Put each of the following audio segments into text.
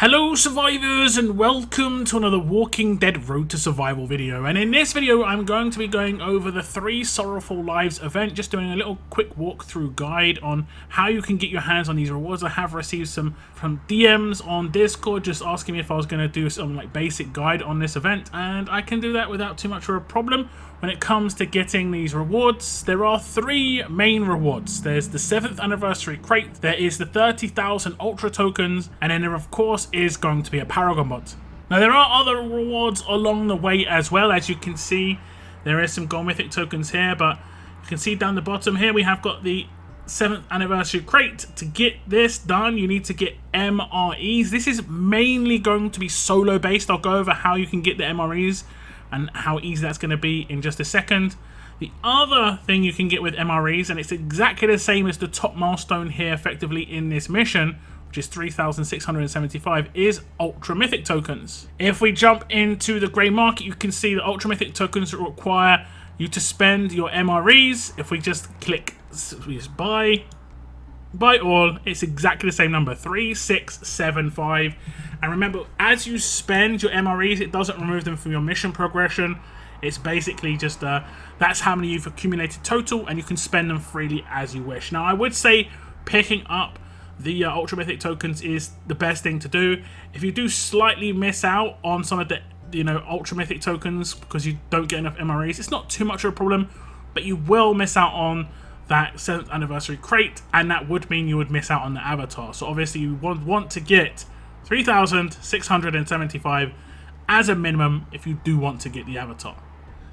Hello survivors and welcome to another Walking Dead Road to Survival video, and in this video I'm going to be going over the 3 Sorrowful Lives event, just doing a little quick walkthrough guide on how you can get your hands on these rewards. I have received some from DMs on Discord just asking me if I was going to do some like basic guide on this event, and I can do that without too much of a problem. When it comes to getting these rewards, there are 3 main rewards. There's the 7th anniversary crate, there is the 30,000 ultra tokens, and then there of course is going to be a paragon mod. Now there are other rewards along the way as well. As you can see, there is some gold mythic tokens here, but you can see down the bottom here we have got the 7th anniversary crate. To get this done, you need to get MREs. This is mainly going to be solo based. I'll go over how you can get the MREs and how easy that's going to be in just a second. The other thing you can get with MREs, and it's exactly the same as the top milestone here effectively in this mission, which is 3,675, is Ultra Mythic tokens. If we jump into the grey market, you can see the Ultra Mythic tokens require you to spend your MREs. If we just click buy all, it's exactly the same number, 3,675. And remember, as you spend your MREs, it doesn't remove them from your mission progression. It's basically just that's how many you've accumulated total, and you can spend them freely as you wish. Now I would say picking up the Ultra Mythic tokens is the best thing to do. If you do slightly miss out on some of the Ultra Mythic tokens because you don't get enough MREs, it's not too much of a problem, but you will miss out on that 7th anniversary crate, and that would mean you would miss out on the avatar. So obviously you want to get 3,675 as a minimum if you do want to get the avatar.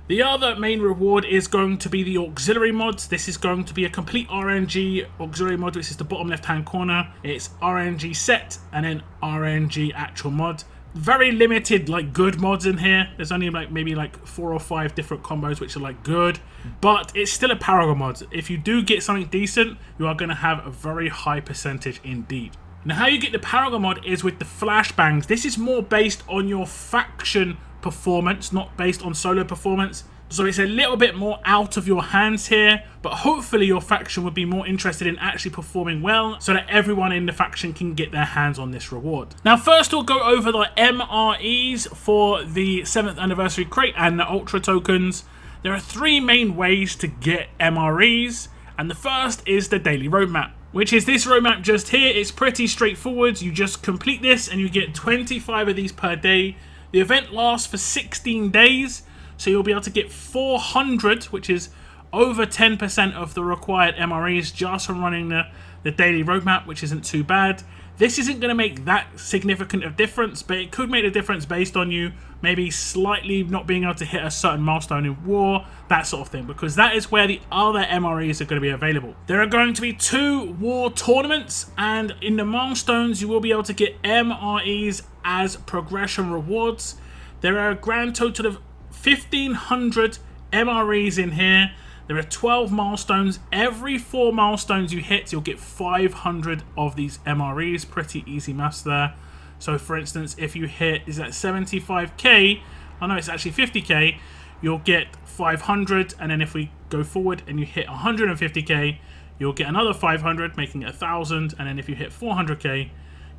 The other main reward is going to be the auxiliary mods. This is going to be a complete RNG auxiliary mod, which is the bottom left hand corner. It's RNG set and then RNG actual mod. Very limited like good mods in here. There's only maybe 4 or 5 different combos which are like good, but it's still a paragon mod. If you do get something decent, you are going to have a very high percentage indeed. Now how you get the paragon mod is with the flashbangs. This is more based on your faction performance, not based on solo performance. So it's a little bit more out of your hands here, but hopefully your faction would be more interested in actually performing well so that everyone in the faction can get their hands on this reward. Now first we'll go over the MREs for the 7th anniversary crate and the ultra tokens. There are 3 main ways to get MREs, and the first is the daily roadmap, which is this roadmap just here. It's pretty straightforward. You just complete this and you get 25 of these per day. The event lasts for 16 days, so you'll be able to get 400, which is over 10% of the required MREs just from running the daily roadmap, which isn't too bad. This isn't going to make that significant of difference, but it could make a difference based on you maybe slightly not being able to hit a certain milestone in war, that sort of thing, because that is where the other MREs are going to be available. There are going to be 2 war tournaments, and in the milestones you will be able to get MREs as progression rewards. There are a grand total of 1,500 MREs in here. There are 12 milestones. Every 4 milestones you hit, you'll get 500 of these MREs. Pretty easy maths there. So for instance, if you hit, is that 75k? Oh no, it's actually 50k. You'll get 500, and then if we go forward and you hit 150k, you'll get another 500, making it 1,000. And then if you hit 400k,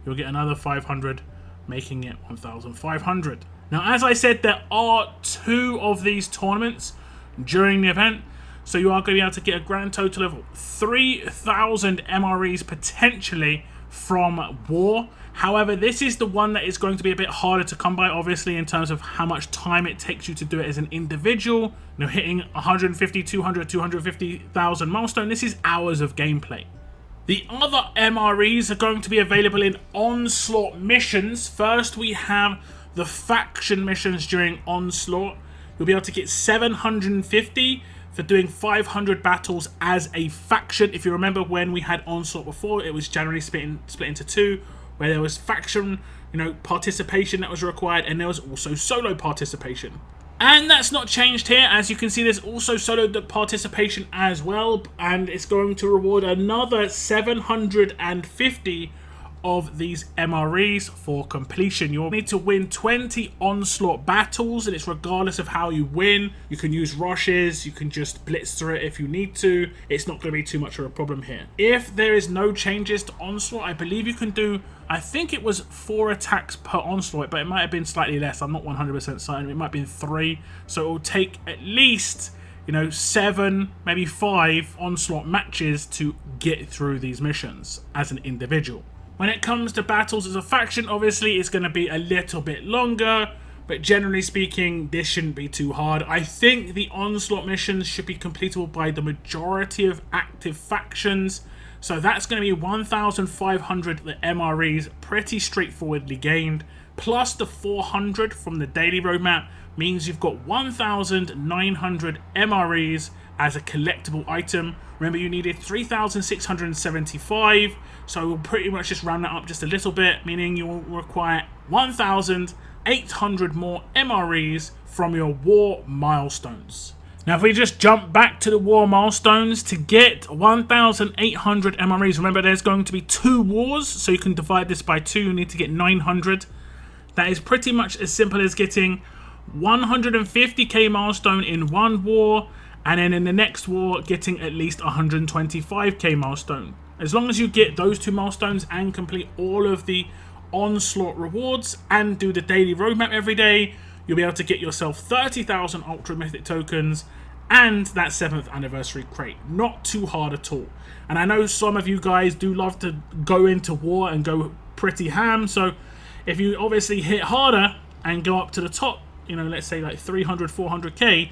you'll get another 500, making it 1,500. Now, as I said, there are 2 of these tournaments during the event, so you are going to be able to get a grand total of 3,000 MREs potentially from war. However, this is the one that is going to be a bit harder to come by, obviously, in terms of how much time it takes you to do it as an individual. Hitting 150, 200, 250,000 milestone, this is hours of gameplay. The other MREs are going to be available in Onslaught missions. First, we have the faction missions during Onslaught. You'll be able to get 750 for doing 500 battles as a faction. If you remember when we had Onslaught before, it was generally split into 2, where there was faction, participation that was required, and there was also solo participation. And that's not changed here. As you can see, there's also solo participation as well, and it's going to reward another 750 of these MREs for completion. You'll need to win 20 Onslaught battles, and it's regardless of how you win. You can use rushes, you can just blitz through it if you need to. It's not going to be too much of a problem here. If there is no changes to Onslaught, I believe you can do, I think it was 4 attacks per Onslaught, but it might have been slightly less. I'm not 100% certain. It might have been 3. So it will take at least, you know, 7, maybe 5 Onslaught matches to get through these missions as an individual. When it comes to battles as a faction, obviously it's going to be a little bit longer, but generally speaking, this shouldn't be too hard. I think the Onslaught missions should be completable by the majority of active factions. So that's going to be 1,500 the MREs, pretty straightforwardly gained, plus the 400 from the daily roadmap means you've got 1,900 MREs as a collectible item. Remember, you needed 3,675, so we'll pretty much just round that up just a little bit, meaning you'll require 1,800 more MREs from your war milestones. Now, if we just jump back to the war milestones, to get 1,800 MREs, remember there's going to be 2 wars, so you can divide this by 2, you need to get 900. That is pretty much as simple as getting 150k milestone in one war, and then in the next war getting at least 125k milestone. As long as you get those 2 milestones and complete all of the Onslaught rewards and do the daily roadmap every day, you'll be able to get yourself 30,000 Ultra Mythic tokens and that 7th anniversary crate. Not too hard at all. And I know some of you guys do love to go into war and go pretty ham, so if you obviously hit harder and go up to the top, you know, let's say like 300, 400k,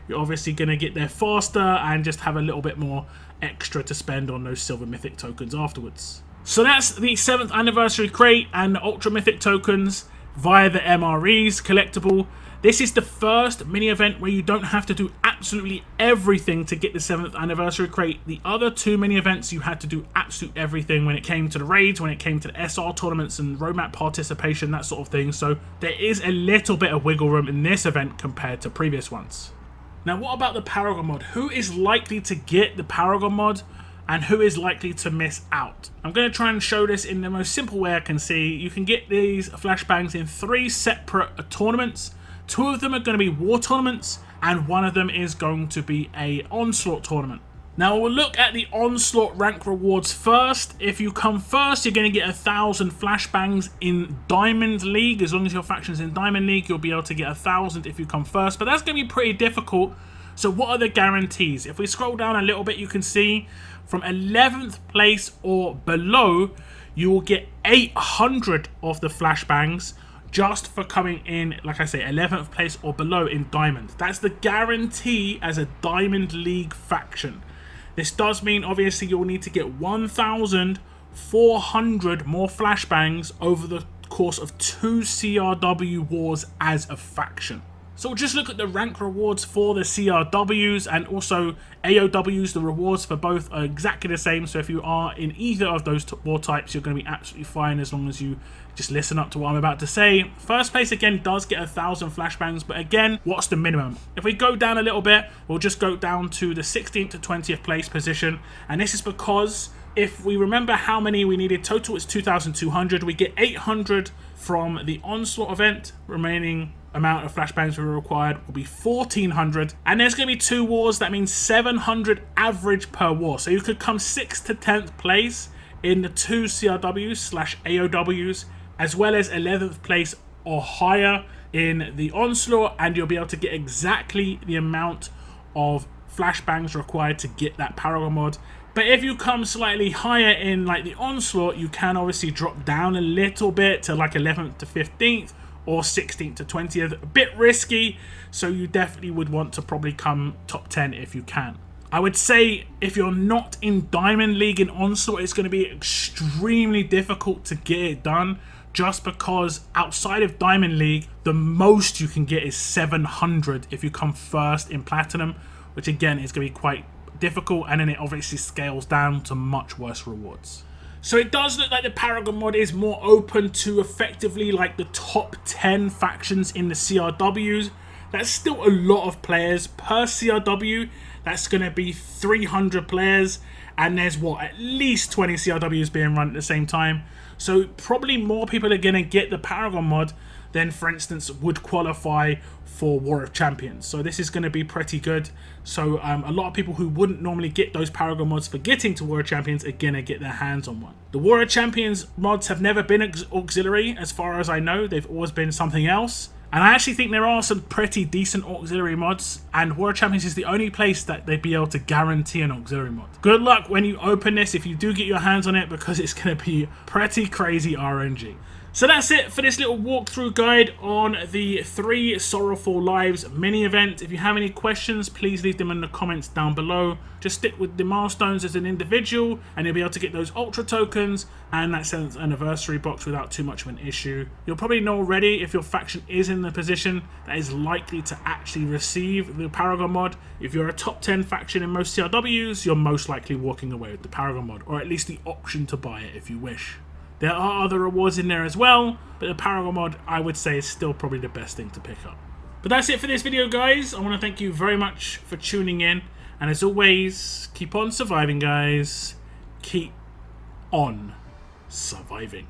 you're obviously going to get there faster and just have a little bit more extra to spend on those silver mythic tokens afterwards. So that's the 7th anniversary crate and the Ultra Mythic tokens via the MREs collectible. This is the first mini event where you don't have to do absolutely everything to get the 7th anniversary crate. The other 2 mini events you had to do absolute everything when it came to the raids, when it came to the SR tournaments and roadmap participation, that sort of thing. So there is a little bit of wiggle room in this event compared to previous ones. Now, what about the Paragon mod? Who is likely to get the Paragon mod and who is likely to miss out? I'm going to try and show this in the most simple way I can see. You can get these flashbangs in 3 separate tournaments. 2 of them are going to be war tournaments and 1 of them is going to be a Onslaught tournament. Now we'll look at the Onslaught rank rewards first. If you come first, you're going to get 1,000 flashbangs in Diamond League. As long as your faction's in Diamond League, you'll be able to get 1,000 if you come first. But that's going to be pretty difficult. So what are the guarantees? If we scroll down a little bit, you can see from 11th place or below, you will get 800 of the flashbangs just for coming in, like I say, 11th place or below in Diamond. That's the guarantee as a Diamond League faction. This does mean, obviously, you'll need to get 1,400 more flashbangs over the course of 2 CRW wars as a faction. So we'll just look at the rank rewards for the CRWs and also AOWs. The rewards for both are exactly the same. So if you are in either of those war types, you're going to be absolutely fine as long as you just listen up to what I'm about to say. First place again does get 1,000 flashbangs, but again, what's the minimum? If we go down a little bit, we'll just go down to the 16th to 20th place position. And this is because if we remember how many we needed total, it's 2,200. We get 800 from the Onslaught event. Remaining amount of flashbangs we required will be 1,400. And there's going to be 2 wars. That means 700 average per war. So you could come 6th to 10th place in the 2 CRWs/AOWs, as well as 11th place or higher in the Onslaught, and you'll be able to get exactly the amount of flashbangs required to get that Paragon mod. But if you come slightly higher in like the Onslaught, you can obviously drop down a little bit to like 11th to 15th or 16th to 20th. A bit risky, so you definitely would want to probably come top 10 if you can. I would say if you're not in Diamond League in Onslaught, it's going to be extremely difficult to get it done, just because outside of Diamond League, the most you can get is 700 if you come first in Platinum, which again is going to be quite difficult, and then it obviously scales down to much worse rewards. So it does look like the Paragon mod is more open to effectively like the top 10 factions in the CRWs. That's still a lot of players per CRW. That's going to be 300 players, and there's what, at least 20 CRWs being run at the same time. So probably more people are going to get the Paragon mod than, for instance, would qualify for War of Champions. So this is going to be pretty good. So a lot of people who wouldn't normally get those Paragon mods for getting to War of Champions are going to get their hands on one. The War of Champions mods have never been auxiliary, as far as I know. They've always been something else. And I actually think there are some pretty decent auxiliary mods, and War of Champions is the only place that they'd be able to guarantee an auxiliary mod. Good luck when you open this if you do get your hands on it, because it's going to be pretty crazy RNG. So that's it for this little walkthrough guide on the 3 Sorrowful Lives mini event. If you have any questions, please leave them in the comments down below. Just stick with the milestones as an individual and you'll be able to get those ultra tokens and that 7th anniversary box without too much of an issue. You'll probably know already if your faction is in the position that is likely to actually receive the Paragon mod. If you're a top 10 faction in most CRWs, you're most likely walking away with the Paragon mod, or at least the option to buy it if you wish. There are other rewards in there as well, but the Paragon mod, I would say, is still probably the best thing to pick up. But that's it for this video, guys. I want to thank you very much for tuning in. And as always, keep on surviving, guys. Keep on surviving.